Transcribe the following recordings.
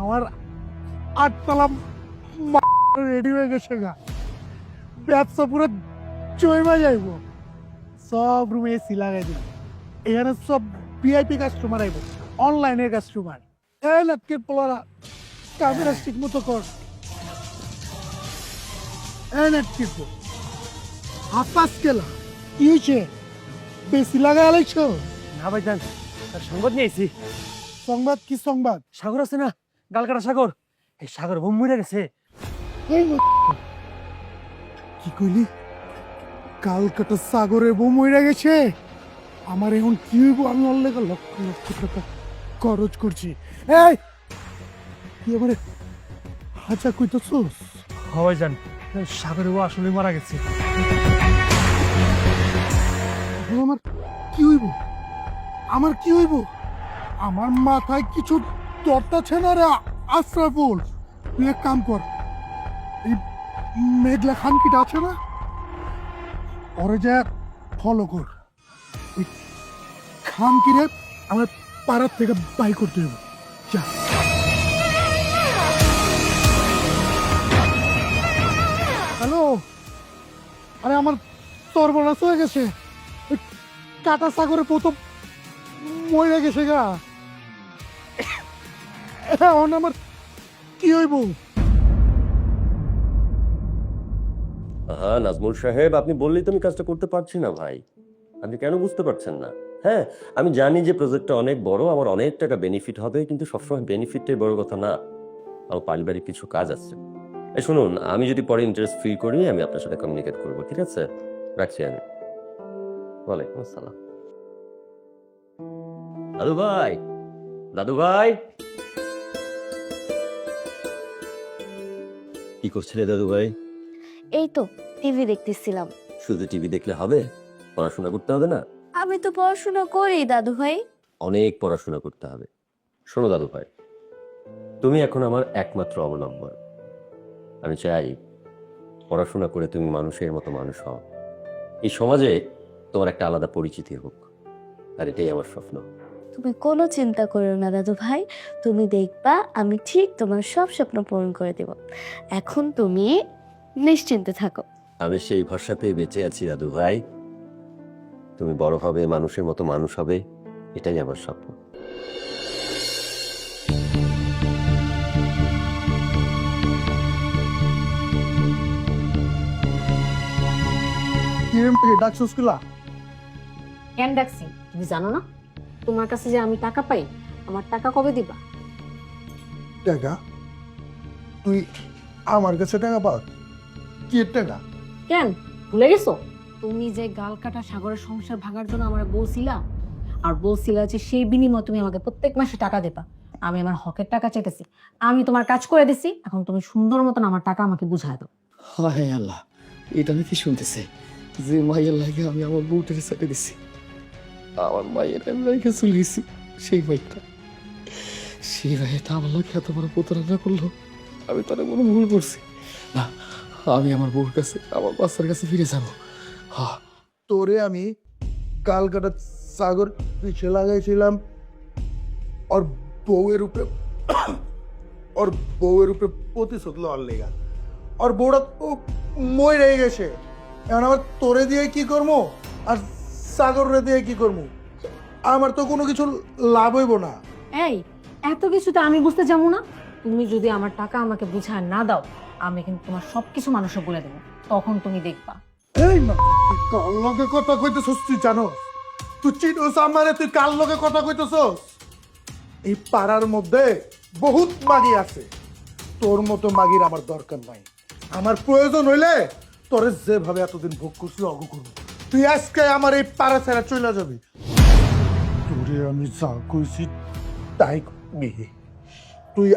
আমার আটতলা রেডি হয়ে গেছে গা, ব্যবসা পুরো চইমা যাইব। সব রুমে এসি লাগাই দিল, এখানে সব ভিআইপি কাস্টমার আইব, অনলাইনের কাস্টমার। এই নাটকের পোলারা ক্যামেরা ঠিক মতো কর। এই নাটকের পো আপাস কেলা কি হয়েছে? বেশি লাগাই আলাইছ? না ভাইজান, তার সংবাদ নিয়েছি। সংবাদ? কি সংবাদ? সাগর আছে না, গালকাটা সাগর, এই সাগর বোম মরে গেছে। কি কইলি? কালকাটা সাগরে বোম হইরা গেছে? আমার এখন কি হইব? আমি ওর লেগে লক্ষ লক্ষ টাকা খরচ করছি। এই তুই আমারে হাজা কইতেছস? হ্যাঁ ভাইজান, সাগরে ও আসলে মারা গেছে। এখন আমার কি হইব? আমার কি হইব? আমার মাথায় কিছু দরটাছে না রে আশরাফুল। তুই এক কাম কর, এই মেঘলা খানকিটা আছে না, ওরে যা ফলো কর। ওই খানকিরে আমার পাড়ার থেকে বাই করতে হবে। যা। হ্যালো, আরে আমার সর্বনাশ হয়ে গেছে। ওই কাটা সাগরে প্রথম মরে গেছে গা। এখন আমার কি হইব? হ্যাঁ নাজমুল সাহেব, আপনি বললেই তো আমি কাজটা করতে পারছি না ভাই। আপনি কেন বুঝতে পারছেন না? হ্যাঁ, আমি জানি যে প্রজেক্টটা অনেক বড়, আমার অনেক টাকা বেনিফিট হবে, কিন্তু সবসময় বেনিফিটটাই বড় কথা না। আমার পারিবারিক কিছু কাজ আছে। এই শুনুন, আমি যদি পরে ইন্টারেস্ট ফ্রি করি, আমি আপনার সাথে কমিউনিকেট করবো, ঠিক আছে? রাখছি আমি। ওয়ালাইকুম আসসালাম। দাদু ভাই, দাদু ভাই, কি করছিলে দাদু ভাই? এই তো টিভি দেখতেছিলাম। শুধু টিভি দেখলে হবে? পড়াশোনা করতে হবে না? আমি তো পড়াশোনা করি দাদু ভাই। অনেক পড়াশোনা করতে হবে। শোনো দাদু ভাই, তুমি এখন আমার একমাত্র অবলম্বন। আমি চাই পড়াশোনা করে তুমি মানুষের মতো মানুষ হও, এই সমাজে তোমার একটা আলাদা পরিচিতি হোক, আর এটাই আমার স্বপ্ন। তুমি কোনো চিন্তা করো না দাদু ভাই, তুমি দেখবা আমি ঠিক তোমার সব স্বপ্ন পূরণ করে দেব। এখন তুমি নিশ্চিন্তে থাকো। আমি সেই ভরসাতেই বেঁচে আছি দাদু ভাই। তুমি বড় হবে, মানুষের মতো মানুষ হবে, এটাই আমার স্বপ্ন। ডাকছস কিলা? কেন ডাকছি তুমি জানো না? তোমার কাছে যে আমি টাকা পাই, আমার টাকা কবে দিবা? টাকা? তুই আমার কাছে টাকা পাস? কি টাকা? কেন ভুলে গেছো? তুমি যে গাল কাটা সাগরের সংসার ভাঙার জন্য আমার বলছিলা, আর বলছিলা যে সেই বিনিময়ে তুমি আমাকে প্রত্যেক মাসে টাকা দেবা। আমি আমার হকের টাকা চাইতেছি, আমি তোমার কাজ করে দিছি, এখন তুমি সুন্দর মতন আমার টাকা আমাকে বুঝায় দাও। হায় আল্লাহ, এটা আমি কি শুনতেছি? যে মায়ের লাগে আমি আমার বউটের সাথে দিছি, আমার মায়ের আমি রেখে চলে গেছি। সেই ভাইটা আমার লাগে এত বড় প্রতারণা করলো, আমি তারা কোনো ভুল করছি না। আমি আমার বউর কাছে, আমার বাচ্চার কাছে ফিরে যাবো। হ্যাঁ, তোরে আমি কালকাটা সাগর পিছে লাগাইছিলাম ওর বউয়ের উপরে, ওর বউয়ের উপরে প্রতিশোধ লওয়ার লেগা। ওর বউটা তো মই রয়ে গেছে, এখন আমার তোরে দিয়ে কি করবো আর সাগরে দিয়ে কি করবো? আমার তো কোনো কিছু লাভ হইব না। এই এত কিছু তো আমি বুঝতে যাবো না। তুমি যদি আমার টাকা আমাকে বুঝায় না দাও, আমি কিন্তু তোমার সবকিছু মানুষে বলে দেবো, তখন তুমি দেখবা। এই মা, তুই কার লগে কথা কইতেছস? তুই জানো তুই চিনোস আমারে? তুই কার লগে কথা কইতেছস? এই পাড়ার মধ্যে বহুত মাগি আছে, তোর মতো মাগির আমার দরকার নাই। আমার প্রয়োজন হইলে তোরে যেভাবে এতদিন ভোগ করছি অগ করবো। তুই আজকে আমার এই পাড়া ছেড়ে চলে যাবি। তোরে আমি যা কইছি তাই করবি। তুই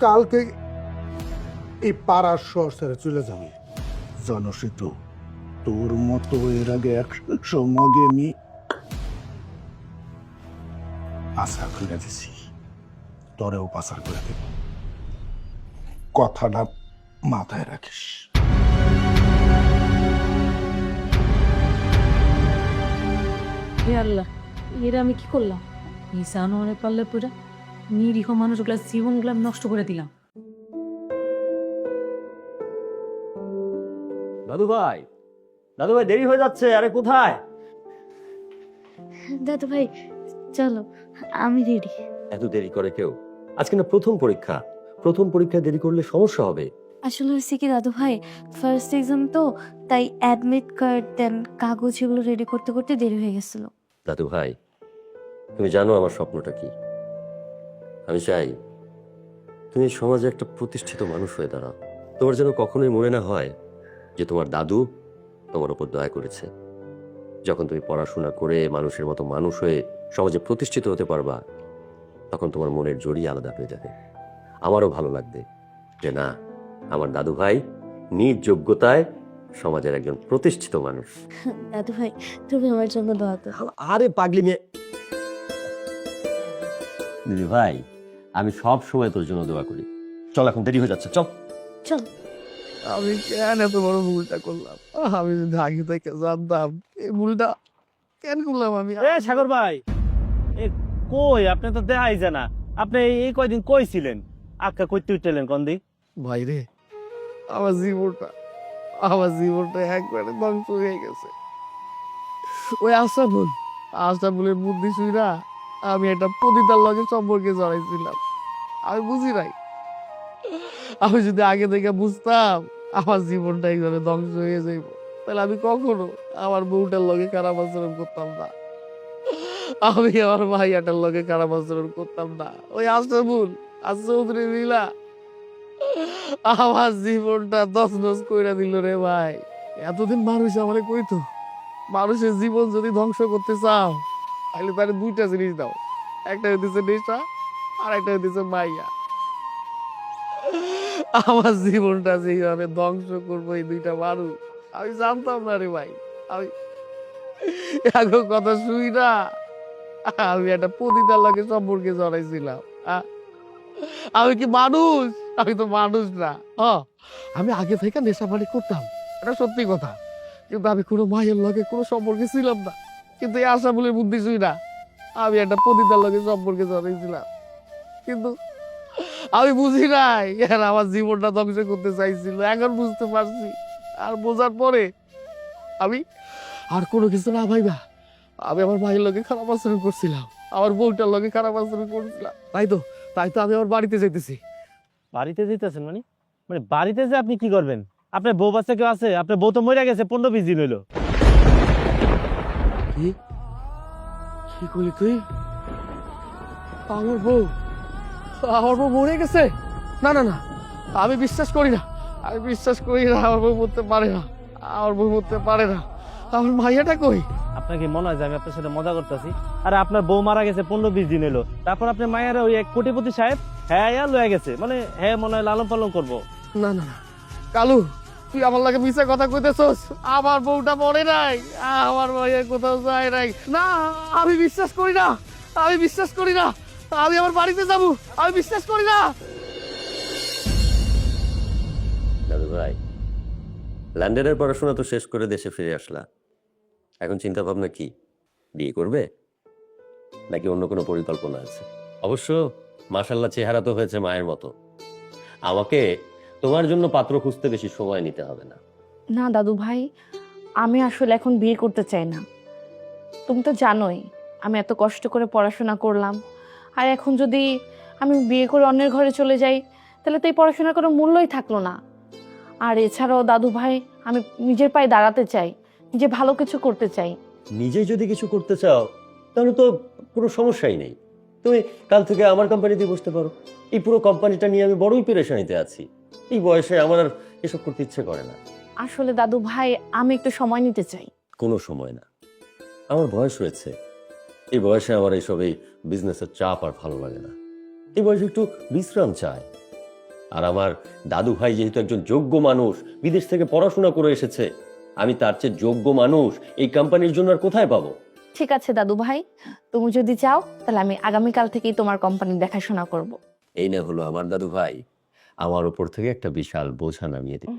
কালকে এই পাড়ার শহর ছেড়ে চলে যাবি। জানোসই তো, তোর মতো এর আগে 100 মাগে আমি পাচার করে দিছি, তোরেও পাচার করে দেব। কথাটা মাথায় রাখিস। হে আল্লাহ, এরা আমি কি করলাম? নিশানো অনেক পারলে পুরা নিরীহ মানুষগুলা জীবনগুলা আমি নষ্ট করে দিলাম। দাদু ভাই দেরি হয়ে যাচ্ছে, আরে কোথায়? দাদু ভাই চলো, আমি রেডি। এত দেরি করে কেউ? আজকে না প্রথম পরীক্ষায় দেরি করলে সমস্যা হবে। আসলে হয়েছে কি দাদু ভাই, ফার্স্ট এক্সাম তো, তাই অ্যাডমিট কার্ড দেন কাগজ এগুলো রেডি করতে করতে দেরি হয়ে গেছিল। দাদু ভাই, তুমি জানো আমার স্বপ্নটা কি? আমি চাই তুমি সমাজে একটা প্রতিষ্ঠিত মানুষ হয়ে দাঁড়াও। তোমার যেন কখনোই মনে না হয় যে তোমার দাদু তোমার উপর দয়া করেছে। যখন তুমি পড়াশোনা করে মানুষের মতো মানুষ হয়ে সমাজে প্রতিষ্ঠিত হতে পারবা, তখন তোমার মনের জড়িয়ে আলাদা হয়ে যাবে। আমারও ভালো লাগবে যে না, আমার দাদু ভাই নিজ যোগ্যতায় সমাজের একজন প্রতিষ্ঠিত মানুষ। দাদু ভাই তুমি আমার জন্য দোয়া করো। আরে পাগলি মেয়ে। দিদি ভাই, আমি সব সময় তোর জন্য দোয়া করি। চল, এখন দেরি হয়ে যাচ্ছে, চল। চলো। আমি কেন এত বড় ভুলটা করলাম? আমি যদি আগে থেকে জানতাম এই ভুলটা কেন করলাম আমি? এ সাগর ভাই, এ কই আপনি তো দেখাই জানা, আপনি এই কয়দিন কই ছিলেন? আক্কা কইতে উঠলেন কোন দিক? ভাই রে, আমার জীবনটা একবারে ধ্বংস হয়ে গেছে। ওই আশরাফুলের বুদ্ধি শুইরা আমি একটা পতিতার লগে সম্পর্কে জড়াইছিলাম। আমি বুঝি নাই, আমি যদি আগে থেকে বুঝতাম আমার জীবনটা এইভাবে ধ্বংস হয়ে যাইব, তাহলে আমি কখনো আমার বউটার লগে খারাপ আচরণ করতাম না, আমি আমার ভাইয়াটার লগে খারাপ আচরণ করতাম না। ওই আশরাফুল আর চৌধুরী মিলা আমার জীবনটা তছনছ কইরা দিল রে ভাই। এতদিন মানুষ আমারে কইতো, মানুষের জীবন যদি ধ্বংস করতে চাও তাহলে তার দুইটা জিনিস দাও, একটা হইতেছে নেশা আর একটা হইতেছে মাইয়া। আমার জীবনটা যেভাবে ধ্বংস করবো এই দুইটা মানুষ আমি জানতাম না রে ভাই। আমি এখন কথা শুই না, আমি একটা পতিতার লাগে সম্পর্কে জড়াইছিলাম। আমি কি মানুষ? আমি তো মানুষ না। আমি আগে থেকে নেশা পানি করতাম, এটা সত্যি কথা, কিন্তু আমি কোনো মায়ের লগে কোনো সম্পর্কে ছিলাম না। কিন্তু এই আশরাফুলের বুদ্ধি শুই না, আমি একটা পতিতার লগে সম্পর্কে জড়াইছিলাম। কিন্তু আমি বুঝি নাই এরা আমার জীবনটা ধ্বংস করতে চাইছিল। এখন বুঝতে পারছি, আর বোঝার পরে আমি আর কোনো কিছু না ভাইবা আমি আমার ভাইয়ের লগে খারাপ আচরণ করছিলাম, আমার বউটার লগে খারাপ আচরণ করছিলাম। তাই তো আমি আমার বাড়িতে যাইতেছি। বাড়িতে যেতেছেন মানে? মানে বাড়িতে যে আপনি কি করবেন? আপনার বউ বাচ্চা কেউ আছে? আপনার বউ তো মরে গেছে 15-20 দিন হইলো। কি কি করলি তুই? আমার বউ মরে গেছে? না না না, আমি বিশ্বাস করি না, আমার বউ মরতে পারে না, আমার মাইয়াটা কই? আপনার কি মনে হয় যে আমি আপনার সাথে মজা করতেছি? আরে আপনার বউ মারা গেছে 15-20 দিন হইলো, তারপর আপনার মায়ের ওই এক কোটিপতি সাহেব হ্যাঁ লয়ে গেছে, মানে হ্যাঁ মনে হয় লালন পালন করবো। না না না কালু, তুই আমার লাগে মিছা কথা কইতেছস। আমার বউটা মরে নাই, আমার মাইয়া কোথাও যায় নাই। না, আমি বিশ্বাস করি না, আমি আমার বাড়িতে যাবো, আমি বিশ্বাস করি না। দাদু ভাই, লন্ডনের পড়াশোনা তো শেষ করে দেশে ফিরে আসলা, এখন চিন্তা ভাবনা কি? বিয়ে করবে নাকি অন্য কোনো পরিকল্পনা আছে? অবশ্য মাশাআল্লাহ চেহারা তো হয়েছে মায়ের মতো। আমাকে তোমার জন্য পাত্র খুঁজতে বেশি সময় নিতে হবে না। না দাদু ভাই, আমি আসলে এখন বিয়ে করতে চাই না। তুমি তো জানোই আমি এত কষ্ট করে পড়াশোনা করলাম, আর এখন যদি আমি বিয়ে করে অন্যের ঘরে চলে যাই তাহলে তো এই পড়াশোনার কোনো মূল্যই থাকলো না। আর এছাড়াও দাদু ভাই, আমি নিজের পায়ে দাঁড়াতে চাই, নিজে ভালো কিছু করতে চাই। নিজেই যদি কিছু করতে চাও তাহলে তো কোনো সমস্যাই নেই। তুমি কাল থেকে আমার কোম্পানিতে বসতে পারো। এই পুরো কোম্পানিটা নিয়ে আমি বড়ই পেরেশানিতে আছি। এই বয়সে আমার আর এসব করতে ইচ্ছে করে না। আসলে দাদু ভাই, আমি একটু সময় নিতে চাই। কোনো সময় না, আমার বয়স হয়েছে। এই বয়সে আমার এইসব এই বিজনেসের চাপ আর ভালো লাগে না। এই বয়সে একটু বিশ্রাম চায়। আর আমার দাদু ভাই যেহেতু একজন যোগ্য মানুষ, বিদেশ থেকে পড়াশোনা করে এসেছে, আমি তার চেয়ে যোগ্য মানুষ এই কোম্পানির জন্য আর কোথায় পাবো? ঠিক আছে দাদু ভাই, তুমি যদি চাও তাহলে আমি আগামীকাল থেকেই তোমার কোম্পানির দেখাশোনা করব। এই না হলো আমার দাদু ভাই আমার উপর থেকে একটা বিশাল বোঝা নামিয়ে দিল।